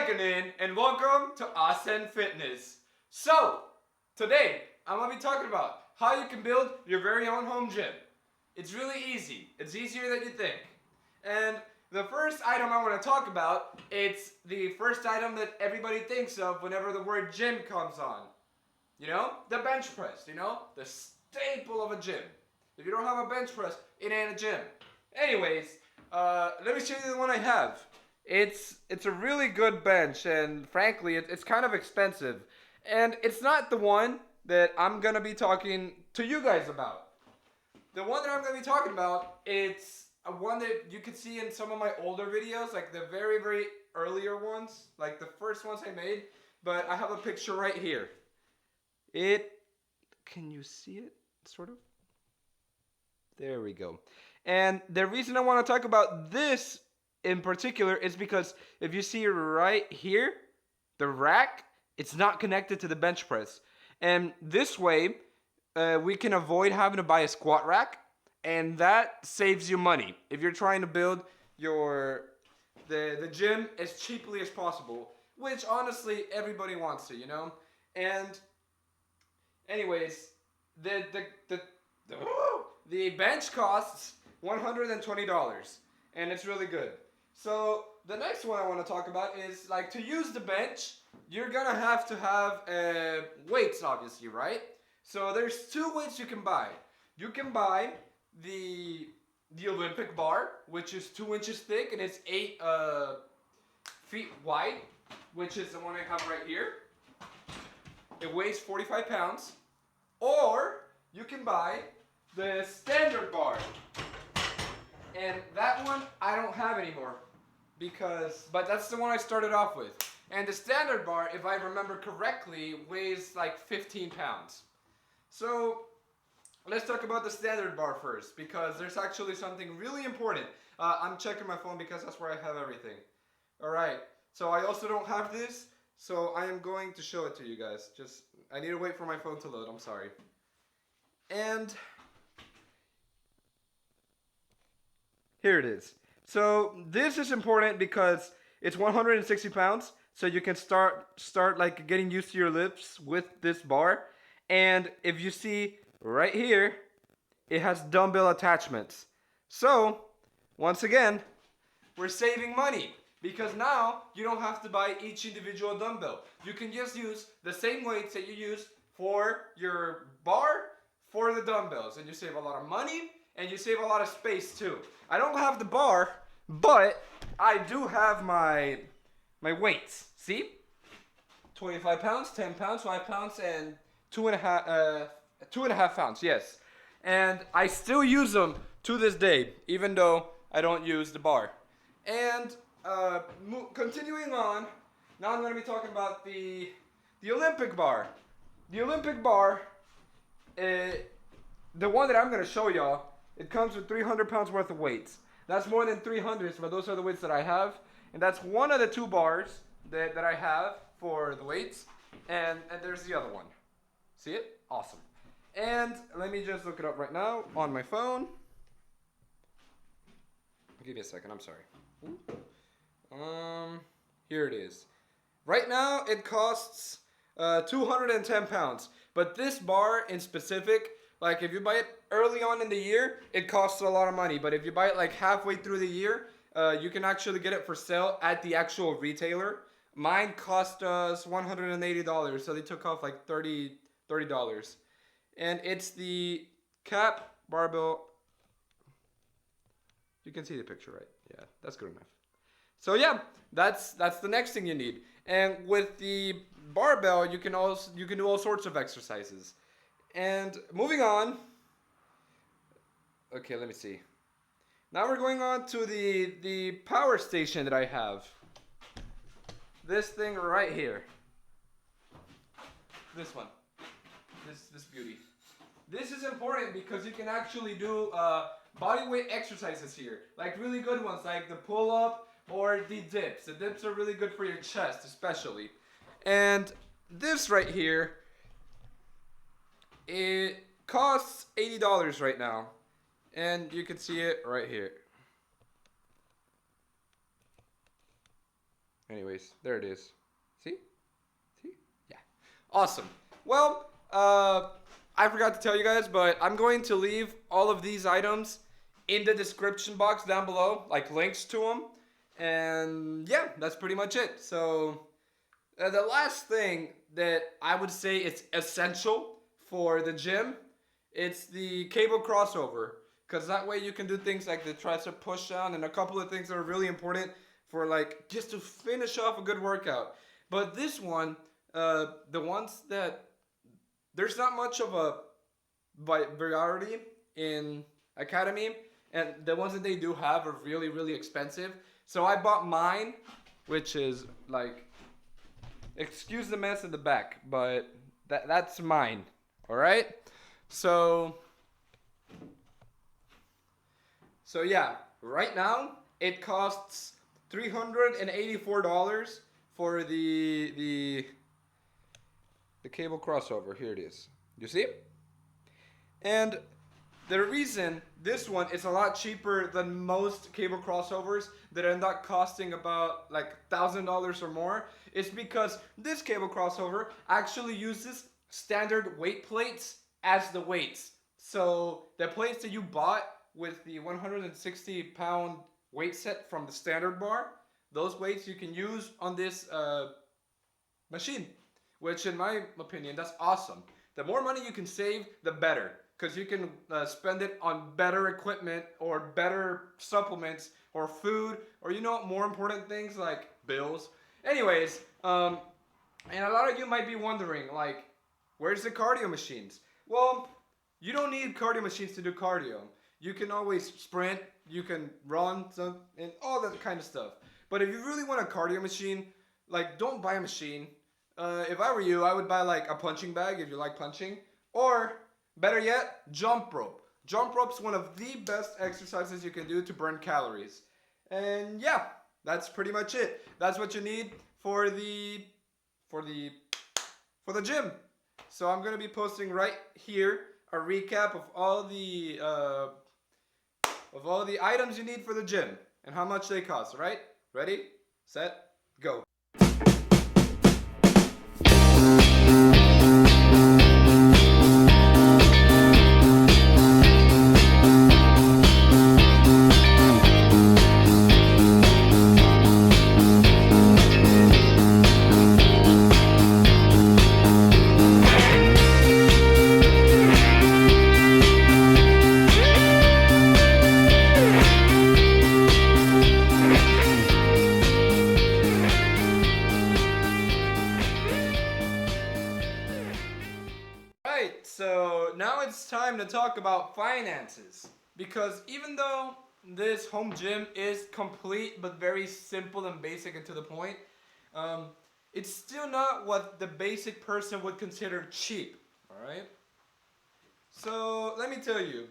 Again, and welcome to Asen Fitness. So, today I'm going to be talking about how you can build your very own home gym. It's really easy. It's easier than you think. And the first item I want to talk about, it's the first item that everybody thinks of whenever the word gym comes on. You know, the bench press, the staple of a gym. If you don't have a bench press, it ain't a gym. Anyways, let me show you the one I have. It's a really good bench, and frankly, it's kind of expensive. And it's not the one that I'm going to be talking to you guys about. The one that I'm going to be talking about, it's a one that you could see in some of my older videos, like the very, very earlier ones, like the first ones I made. But I have a picture right here. Can you see it, sort of? There we go. And the reason I want to talk about this in particular is because if you see right here, the rack, it's not connected to the bench press. And this way, we can avoid having to buy a squat rack, and that saves you money. If you're trying to build the gym as cheaply as possible, which honestly everybody wants to, And anyways, the bench costs $120, and it's really good. So the next one I want to talk about is, like, to use the bench, you're gonna have to have weights, obviously, right? So there's two weights you can buy. You can buy the Olympic bar, which is 2 inches thick and it's 8 feet wide, which is the one I have right here. It weighs 45 pounds. Or you can buy the standard bar. And that one I don't have anymore, but that's the one I started off with. And the standard bar, if I remember correctly, weighs like 15 pounds. So let's talk about the standard bar first, because there's actually something really important. I'm checking my phone because that's where I have everything. Alright, so I also don't have this, so I am going to show it to you guys. I need to wait for my phone to load, I'm sorry. And here it is. So this is important because it's 160 pounds, so you can start like getting used to your lifts with this bar. And if you see right here, it has dumbbell attachments. So once again, we're saving money, because now you don't have to buy each individual dumbbell. You can just use the same weights that you use for your bar for the dumbbells, and you save a lot of money and you save a lot of space too. I don't have the bar, but I do have my weights. See? 25 pounds, 10 pounds, 5 pounds, and 2.5 pounds, yes. And I still use them to this day, even though I don't use the bar. And continuing on, now I'm going to be talking about the Olympic bar. The Olympic bar, the one that I'm going to show y'all, it comes with 300 pounds worth of weights. That's more than 300, but those are the weights that I have. And that's one of the two bars that I have for the weights. And there's the other one. See it? Awesome. And let me just look it up right now on my phone. Give me a second, I'm sorry. Here it is. Right now it costs 210 pounds. But this bar in specific, like if you buy it early on in the year, it costs a lot of money. But if you buy it like halfway through the year, you can actually get it for sale at the actual retailer. Mine cost us $180, so they took off like $30. And it's the cap barbell. You can see the picture, right? Yeah, that's good enough. So yeah, that's the next thing you need. And with the barbell, you can do all sorts of exercises. And moving on. Okay, let me see. Now we're going on to the power station that I have. This thing right here. This one. This beauty. This is important because you can actually do body weight exercises here. Like really good ones, like the pull-up or the dips. The dips are really good for your chest, especially. And this right here, it costs $80 right now. And you can see it right here. Anyways, there it is. See? See? Yeah. Awesome. Well, I forgot to tell you guys, but I'm going to leave all of these items in the description box down below, like links to them. And yeah, that's pretty much it. So the last thing that I would say it's essential for the gym, it's the cable crossover. Because that way you can do things like the tricep push down and a couple of things that are really important for like just to finish off a good workout. But this one, the ones that there's not much of a variety in Academy, and the ones that they do have are really, really expensive. So I bought mine, which is like, excuse the mess in the back, but that's mine. All right. So yeah, right now it costs $384 for the cable crossover. Here it is. You see? And the reason this one is a lot cheaper than most cable crossovers that end up costing about like $1,000 or more is because this cable crossover actually uses standard weight plates as the weights. So the plates that you bought with the 160-pound weight set from the standard bar, those weights you can use on this machine, which in my opinion, that's awesome. The more money you can save, the better, because you can spend it on better equipment or better supplements or food or more important things like bills. Anyways, and a lot of you might be wondering, like, where's the cardio machines? Well, you don't need cardio machines to do cardio. You can always sprint, you can run, and all that kind of stuff. But if you really want a cardio machine, like, don't buy a machine. If I were you, I would buy like a punching bag if you like punching. Or, better yet, jump rope. Jump rope's one of the best exercises you can do to burn calories. And yeah, that's pretty much it. That's what you need for the gym. So I'm gonna be posting right here a recap of all the items you need for the gym and how much they cost. All right? Ready, set, go. So now it's time to talk about finances, because even though this home gym is complete but very simple and basic and to the point, it's still not what the basic person would consider cheap. Alright? So let me tell you,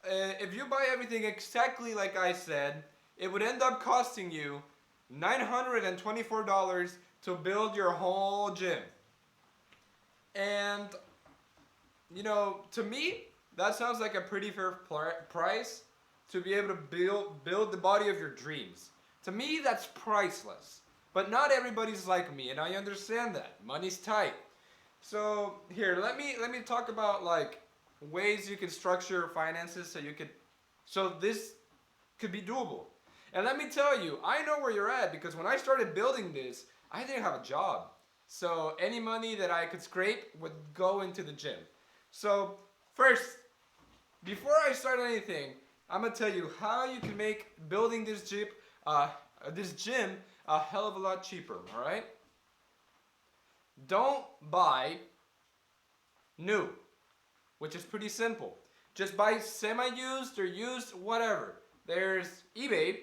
if you buy everything exactly like I said, it would end up costing you $924 to build your whole gym. And to me, that sounds like a pretty fair price to be able to build the body of your dreams. To me, that's priceless. But not everybody's like me, and I understand that. Money's tight. So here, let me talk about like ways you can structure your finances so this could be doable. And let me tell you, I know where you're at, because when I started building this, I didn't have a job. So any money that I could scrape would go into the gym. So first, before I start anything, I'm gonna tell you how you can make building this gym a hell of a lot cheaper. All right? Don't buy new, which is pretty simple. Just buy semi-used or used, whatever. There's eBay,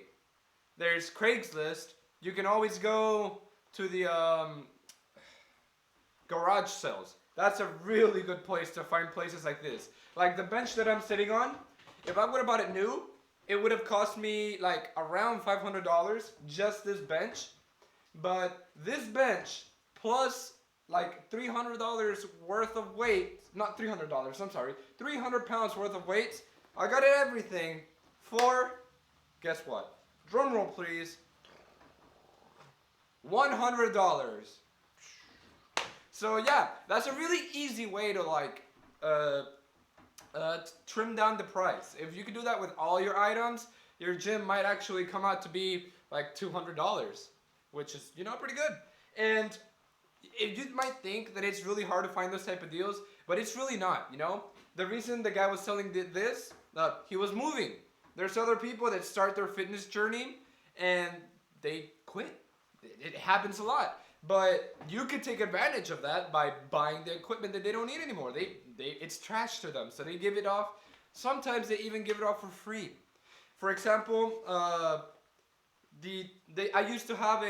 there's Craigslist. You can always go to the garage sales. That's a really good place to find places like this. Like the bench that I'm sitting on, if I would have bought it new, it would have cost me like around $500, just this bench. But this bench plus like $300 worth of weight, not $300, I'm sorry, 300 pounds worth of weights, I got everything for, guess what? Drum roll please, $100. So yeah, that's a really easy way to like trim down the price. If you could do that with all your items, your gym might actually come out to be like $200, which is, you know, pretty good. And you might think that it's really hard to find those type of deals, but it's really not, you know? The reason the guy was selling this, he was moving. There's other people that start their fitness journey and they quit. It happens a lot. But you could take advantage of that by buying the equipment that they don't need anymore. It's trash to them, so they give it off. Sometimes they even give it off for free. For example, I used to have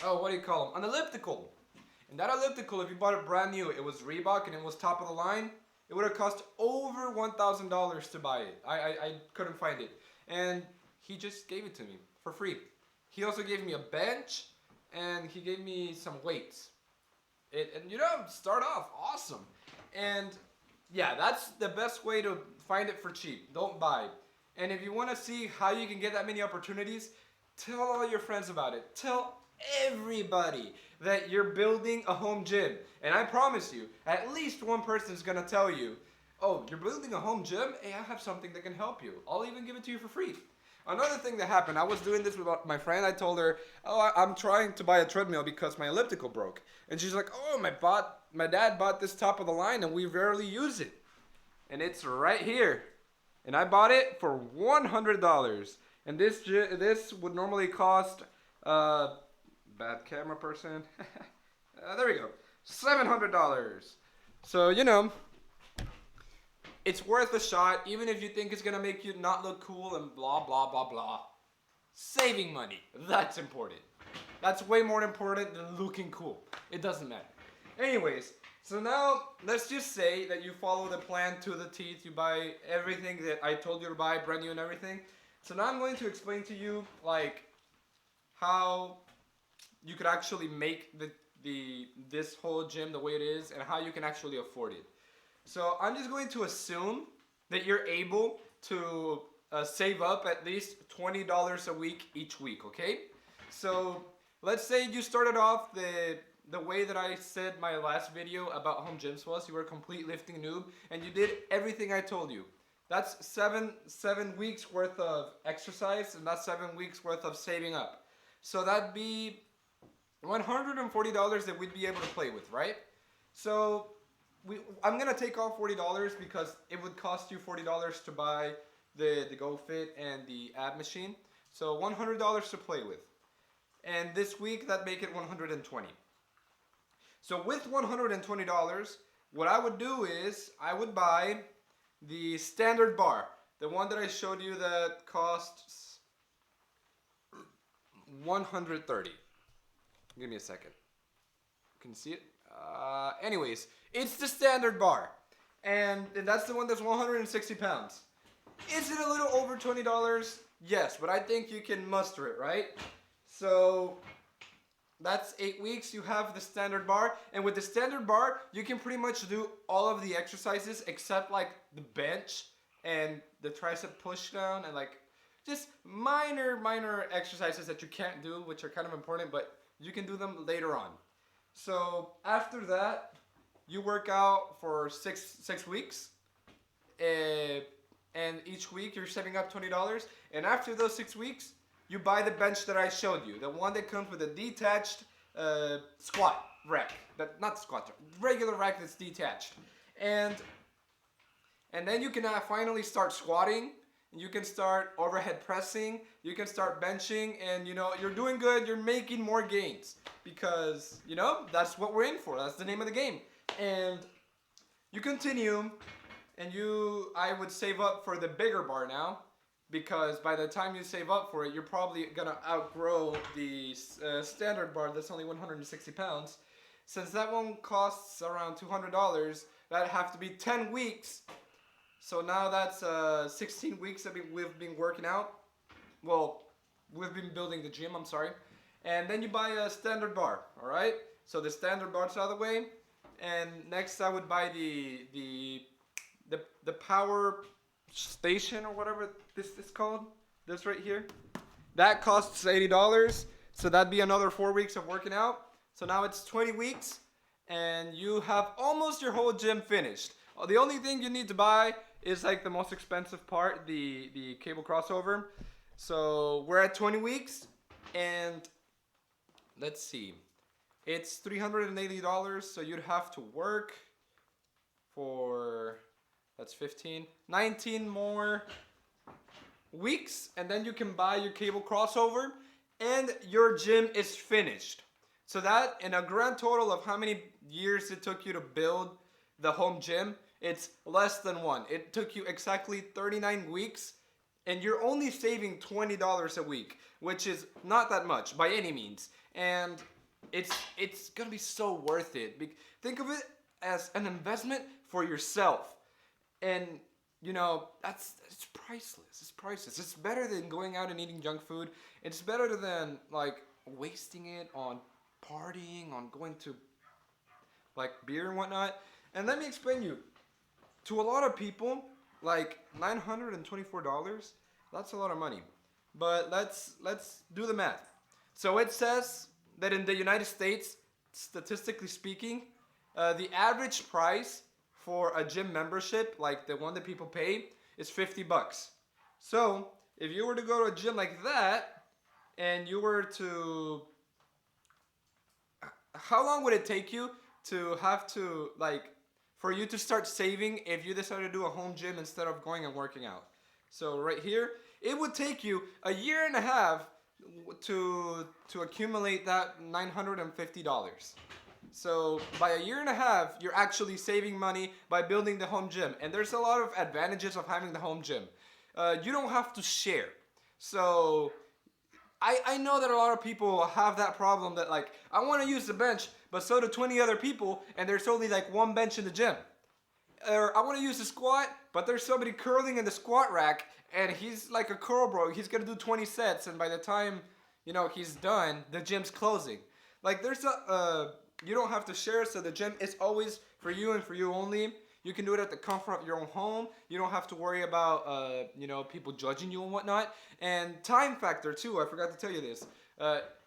what do you call them? An elliptical. And that elliptical, if you bought it brand new, it was Reebok and it was top of the line, it would have cost over $1,000 to buy it. I couldn't find it. And he just gave it to me for free. He also gave me a bench and he gave me some weights. And you know, start off awesome. And yeah, that's the best way to find it for cheap. Don't buy. And if you want to see how you can get that many opportunities, tell all your friends about it. Tell everybody that you're building a home gym. And I promise you, at least one person is going to tell you, oh, you're building a home gym? Hey, I have something that can help you. I'll even give it to you for free. Another thing that happened, I was doing this with my friend. I told her, oh, I'm trying to buy a treadmill because my elliptical broke. And she's like, oh, my dad bought this top of the line and we rarely use it. And it's right here. And I bought it for $100. And this would normally cost, bad camera person. There we go. $700. So, you know, it's worth a shot, even if you think it's going to make you not look cool and blah, blah, blah, blah. Saving money. That's important. That's way more important than looking cool. It doesn't matter. Anyways, so now let's just say that you follow the plan to the teeth. You buy everything that I told you to buy, brand new and everything. So now I'm going to explain to you, like, how you could actually make this whole gym the way it is and how you can actually afford it. So I'm just going to assume that you're able to save up at least $20 a week each week, okay? So let's say you started off the way that I said my last video about home gyms was. You were a complete lifting noob and you did everything I told you. That's seven weeks worth of exercise and that's 7 weeks worth of saving up. So that'd be $140 that we'd be able to play with, right? So I'm gonna take off $40 because it would cost you $40 to buy the GoFit and the ab machine. So $100 to play with. And this week that make it $120. So with $120, what I would do is I would buy the standard bar, the one that I showed you that costs $130. Give me a second. Can you see it? Anyways, it's the standard bar. And that's the one that's 160 pounds. Is it a little over $20? Yes, but I think you can muster it, right? So that's 8 weeks. You have the standard bar. And with the standard bar, you can pretty much do all of the exercises except like the bench and the tricep push down and like just minor exercises that you can't do, which are kind of important, but you can do them later on. So after that, you work out for six weeks, and each week you're saving up $20. And after those 6 weeks, you buy the bench that I showed you, the one that comes with a detached squat rack, not squat, regular rack that's detached, and then you can finally start squatting. You can start overhead pressing, you can start benching, and you know, you're doing good, you're making more gains. Because, you know, that's what we're in for, that's the name of the game. And you continue, and I would save up for the bigger bar now, because by the time you save up for it, you're probably gonna outgrow the standard bar that's only 160 pounds. Since that one costs around $200, that'd have to be 10 weeks. So now that's 16 weeks that we've been working out. Well, we've been building the gym, I'm sorry. And then you buy a standard bar, all right? So the standard bar's out of the way. And next I would buy the power station or whatever this is called. This right here. That costs $80. So that'd be another 4 weeks of working out. So now it's 20 weeks and you have almost your whole gym finished. The only thing you need to buy is like the most expensive part, the cable crossover. So we're at 20 weeks and let's see. It's $380, so you'd have to work for, that's 15, 19 more weeks, and then you can buy your cable crossover, and your gym is finished. So that, in a grand total of how many years it took you to build the home gym, it's less than one. It took you exactly 39 weeks, and you're only saving $20 a week, which is not that much by any means. And it's gonna be so worth it. Think of it as an investment for yourself, and you know it's priceless. It's priceless. It's better than going out and eating junk food. It's better than like wasting it on partying, on going to like beer and whatnot. And let me explain you. To a lot of people, like $924, that's a lot of money. But let's do the math. So it says that in the United States, statistically speaking, the average price for a gym membership, like the one that people pay, is $50. So if you were to go to a gym like that, and you were to, how long would it take you to have to, like, for you to start saving if you decide to do a home gym instead of going and working out? So right here, it would take you a year and a half to accumulate that $950. So by a year and a half, you're actually saving money by building the home gym. And there's a lot of advantages of having the home gym. You don't have to share. So I know that a lot of people have that problem that like, I want to use the bench, but so do 20 other people, and there's only like one bench in the gym. Or I want to use the squat, but there's somebody curling in the squat rack, and he's like a curl bro. He's going to do 20 sets, and by the time, you know, he's done, the gym's closing. Like there's you don't have to share, so the gym is always for you and for you only. You can do it at the comfort of your own home. You don't have to worry about, you know, people judging you and whatnot. And time factor too, I forgot to tell you this.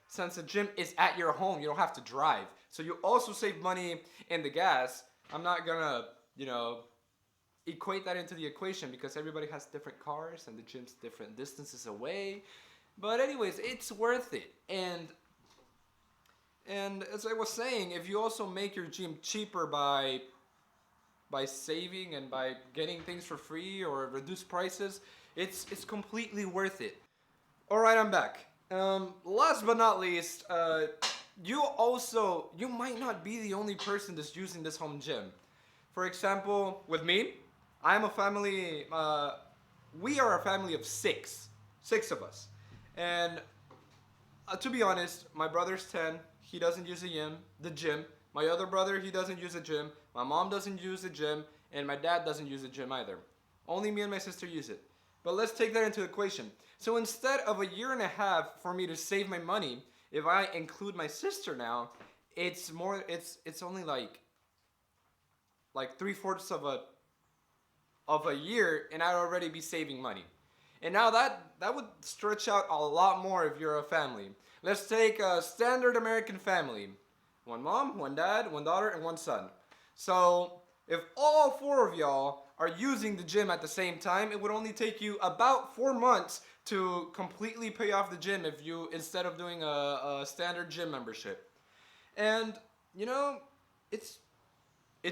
Since the gym is at your home, you don't have to drive. So you also save money in the gas. I'm not gonna, you know, equate that into the equation because everybody has different cars and the gym's different distances away. But anyways, it's worth it. And as I was saying, if you also make your gym cheaper by saving and by getting things for free or reduced prices, it's completely worth it. All right, I'm back. Last but not least, you might not be the only person that's using this home gym. For example, with me, I'm a family. We are a family of six of us, and to be honest, my brother's 10. He doesn't use the gym. My other brother, he doesn't use the gym. My mom doesn't use the gym, and my dad doesn't use the gym either. Only me and my sister use it. But let's take that into equation. So instead of a year and a half for me to save my money, if I include my sister now, it's only like 3/4 of a year, and I'd already be saving money. And now that would stretch out a lot more if you're a family. Let's take a standard American family. One mom, one dad, one daughter, and one son. So if all 4 of y'all are using the gym at the same time, it would only take you about 4 months to completely pay off the gym if you, instead of doing a standard gym membership. And you know, it's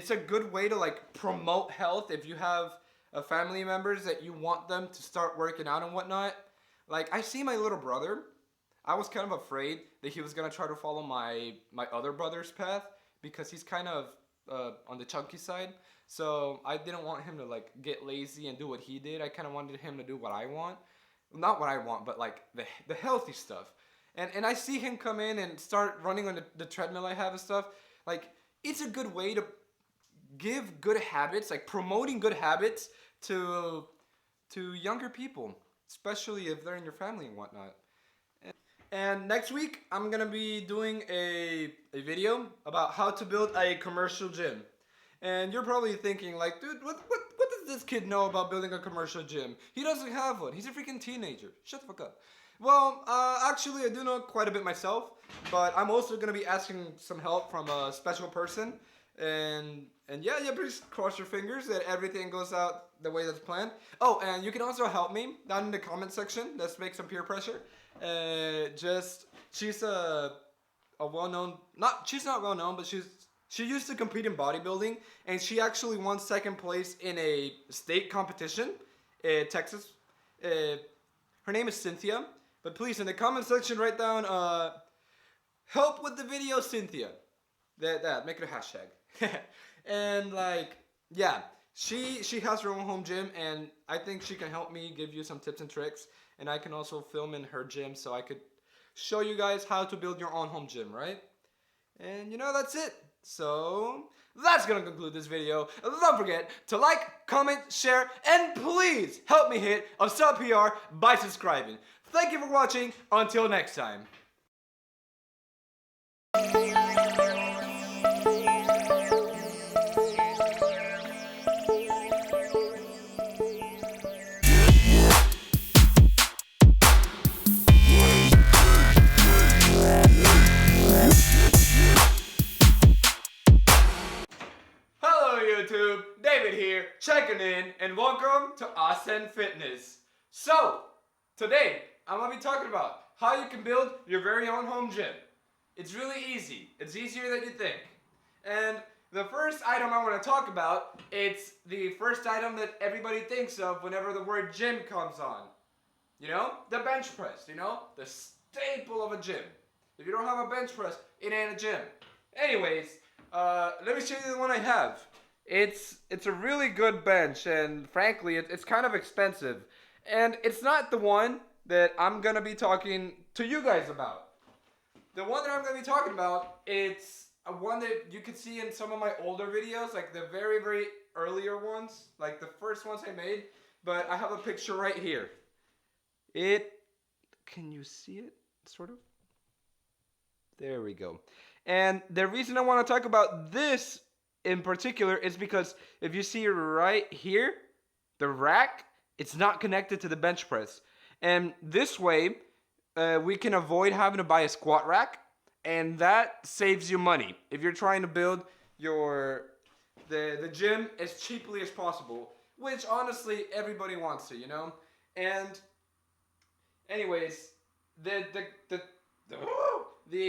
a good way to like promote health if you have family members that you want them to start working out and whatnot. Like I see my little brother. I was kind of afraid that he was gonna try to follow my other brother's path because he's kind of on the chunky side. So I didn't want him to like get lazy and do what he did. I kind of wanted him to do what I want. Not what I want, but like the healthy stuff. And I see him come in and start running on the treadmill I have and stuff. Like it's a good way to give good habits, like promoting good habits to younger people, especially if they're in your family and whatnot. And next week, I'm gonna be doing a video about how to build a commercial gym. And you're probably thinking like, dude, what does this kid know about building a commercial gym? He doesn't have one. He's a freaking teenager. Shut the fuck up. Well, actually, I do know quite a bit myself, but I'm also gonna be asking some help from a special person, and yeah, please cross your fingers that everything goes out the way that's planned. Oh, and you can also help me down in the comment section. Let's make some peer pressure. Just she's a well-known, not she's not well-known, but she used to compete in bodybuilding, and she actually won second place in a state competition, Texas. Her name is Cynthia. But please, in the comment section, write down help with the video, Cynthia. That make it a hashtag. And like, yeah, she has her own home gym, and I think she can help me give you some tips and tricks. And I can also film in her gym, so I could show you guys how to build your own home gym, right? And you know, that's it. So that's gonna conclude this video. Don't forget to like, comment, share, and please help me hit a sub PR by subscribing. Thank you for watching. Until next time. Hello YouTube, David here, checking in, and welcome to Awesome Fitness. So, today, I'm going to be talking about how you can build your very own home gym. It's really easy. It's easier than you think. And the first item I want to talk about, it's the first item that everybody thinks of whenever the word gym comes on. You know, the bench press, you know, the staple of a gym. If you don't have a bench press, it ain't a gym. Anyways, let me show you the one I have. It's a really good bench, and frankly, it's kind of expensive. And it's not the one that I'm going to be talking to you guys about. The one that I'm going to be talking about, it's a one that you can see in some of my older videos, like the very, very earlier ones, like the first ones I made, but I have a picture right here. Can you see it, sort of? There we go. And the reason I want to talk about this in particular is because if you see right here, the rack, it's not connected to the bench press. And this way, we can avoid having to buy a squat rack, and that saves you money. If you're trying to build the gym as cheaply as possible, which honestly everybody wants to, you know. And anyways, the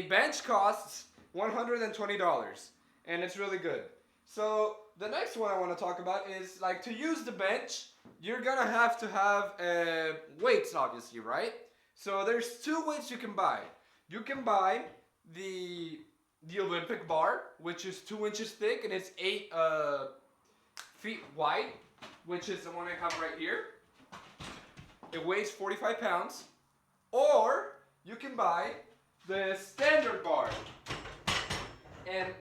bench costs $120, and it's really good. So the next one I want to talk about is, like, to use the bench, you're gonna have to have weights, obviously, right? So there's two weights you can buy. You can buy the Olympic bar, which is 2 inches thick and it's 8 feet wide, which is the one I have right here. It weighs 45 pounds. Or you can buy the standard bar. And